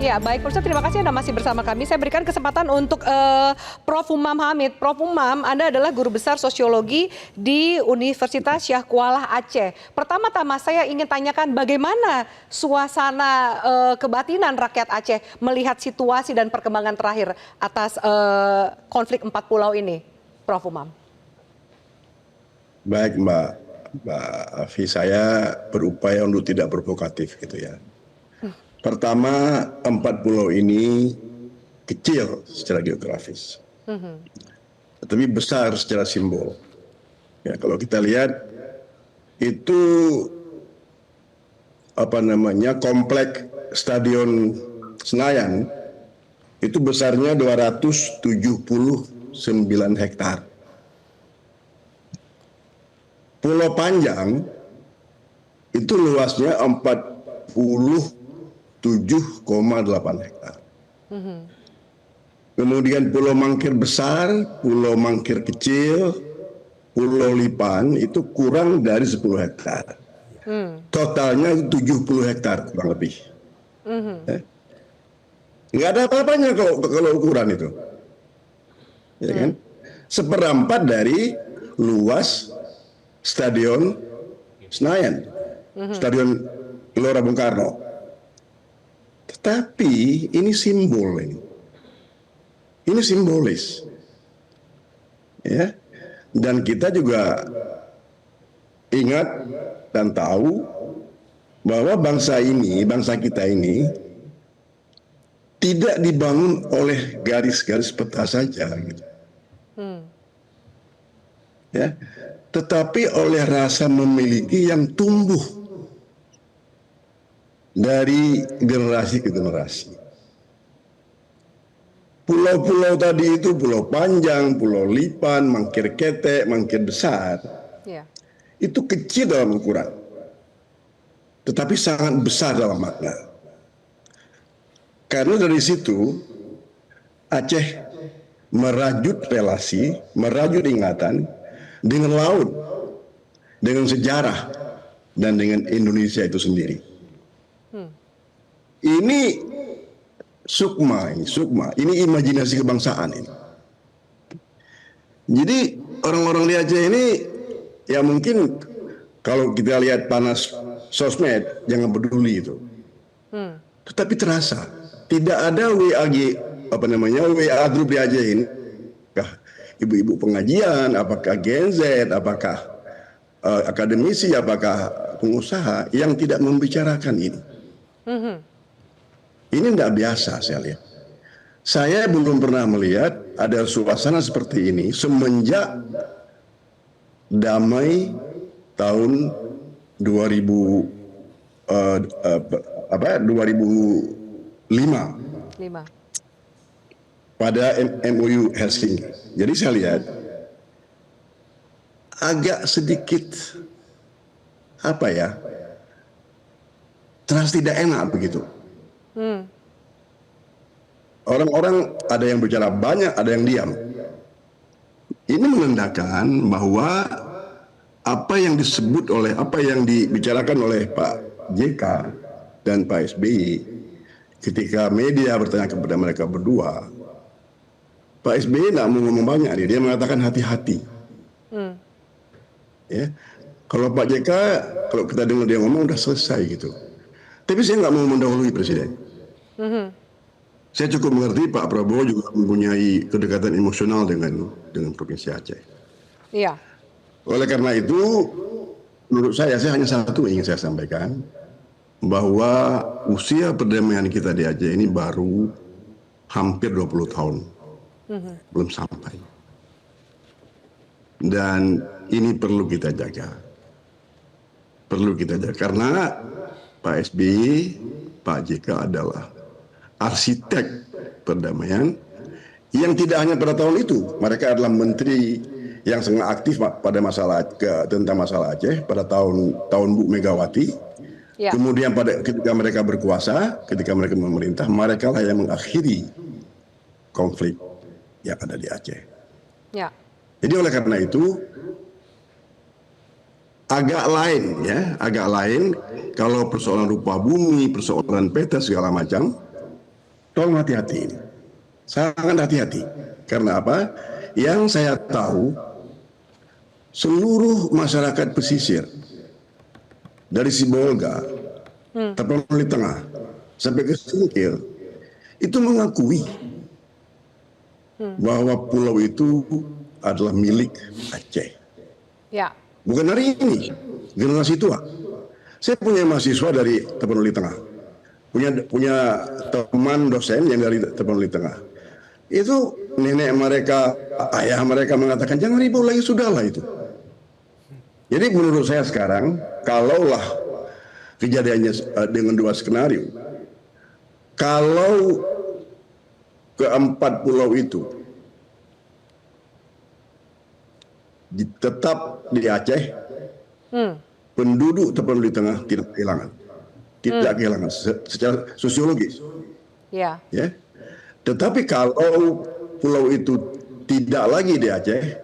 Ya, baik Pemirsa, terima kasih Anda masih bersama kami. Saya berikan kesempatan untuk Prof. Umam Hamid. Prof. Umam, Anda adalah guru besar sosiologi di Universitas Syah Kuala Aceh. Pertama-tama saya ingin tanyakan bagaimana suasana kebatinan rakyat Aceh melihat situasi dan perkembangan terakhir atas konflik 4 pulau ini, Prof. Umam. Baik Mbak Afi, saya berupaya untuk tidak provokatif gitu ya. Pertama, 4 pulau ini kecil secara geografis, tapi besar secara simbol. Ya, kalau kita lihat itu komplek Stadion Senayan itu besarnya 279 hektar. Pulau Panjang itu luasnya 47,8 hektar. Kemudian Pulau Mangkir besar, Pulau Mangkir kecil, Pulau Lipan itu kurang dari 10 hektar. Totalnya 70 hektar kurang lebih. Nggak ada apa-apanya kalau ukuran itu. Ya kan? Seperempat dari luas Stadion Senayan, Stadion Gelora Bung Karno. Tetapi ini simbol ini. Ini simbolis. Ya. Dan kita juga ingat dan tahu bahwa bangsa kita ini tidak dibangun oleh garis-garis peta saja gitu. Ya. Tetapi oleh rasa memiliki yang tumbuh dari generasi ke generasi. Pulau-pulau tadi itu Pulau Panjang, Pulau Lipan, Mangkir Ketek, Mangkir Besar, itu kecil dalam ukuran, tetapi sangat besar dalam makna. Karena dari situ Aceh merajut relasi, merajut ingatan dengan laut, dengan sejarah, dan dengan Indonesia itu sendiri. Ini sukma, ini imajinasi kebangsaan ini. Jadi orang-orang di Aceh ini, ya mungkin kalau kita lihat panas sosmed, jangan peduli itu. Tetapi terasa, tidak ada WA grup di Aceh ini. Ibu-ibu pengajian, apakah Gen Z, apakah akademisi, apakah pengusaha yang tidak membicarakan ini. Ini tidak biasa saya lihat. Saya belum pernah melihat ada suasana seperti ini semenjak damai tahun 2005. Pada MOU Helsinki. Jadi saya lihat agak sedikit terasa tidak enak begitu. Orang-orang ada yang bicara banyak, ada yang diam. Ini menandakan bahwa apa yang dibicarakan oleh Pak JK dan Pak SBY ketika media bertanya kepada mereka berdua, Pak SBY tidak mau ngomong banyak, dia mengatakan hati-hati. Ya, kalau Pak JK, kalau kita dengar dia ngomong udah selesai gitu. Tapi saya nggak mau mendahului Presiden. Saya cukup mengerti Pak Prabowo juga mempunyai kedekatan emosional dengan Provinsi Aceh. Iya. Oleh karena itu, menurut saya hanya satu ingin saya sampaikan, bahwa usia perdamaian kita di Aceh ini baru hampir 20 tahun. Belum sampai. Dan ini perlu kita jaga. Karena Pak SBY, Pak JK adalah arsitek perdamaian yang tidak hanya pada tahun itu. Mereka adalah menteri yang sangat aktif tentang masalah Aceh pada tahun Bu Megawati. Ya. Kemudian ketika mereka berkuasa, ketika mereka memerintah, mereka lah yang mengakhiri konflik yang ada di Aceh. Ya. Jadi oleh karena itu agak lain kalau persoalan rupa bumi, persoalan peta segala macam, tolong hati-hati ini. Sangat hati-hati. Karena apa? Yang saya tahu, seluruh masyarakat pesisir dari Sibolga, Tapanuli Tengah, sampai ke Singkil, itu mengakui bahwa pulau itu adalah milik Aceh. Ya. Bukan hari ini, generasi tua. Saya punya mahasiswa dari Tapanuli Tengah, punya teman dosen yang dari Tapanuli Tengah. Itu nenek mereka, ayah mereka mengatakan jangan ribut lagi, sudahlah itu. Jadi menurut saya sekarang, kalaulah kejadiannya dengan dua skenario, kalau keempat pulau itu tetap di Aceh, penduduk Tapanuli Tengah tidak kehilangan secara sosiologis. Ya. Ya. Tetapi kalau pulau itu tidak lagi di Aceh,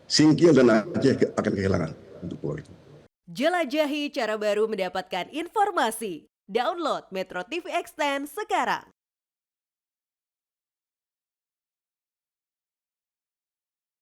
Singkil dan Aceh akan kehilangan untuk pulau itu. Jelajahi cara baru mendapatkan informasi. Download Metro TV Extend sekarang.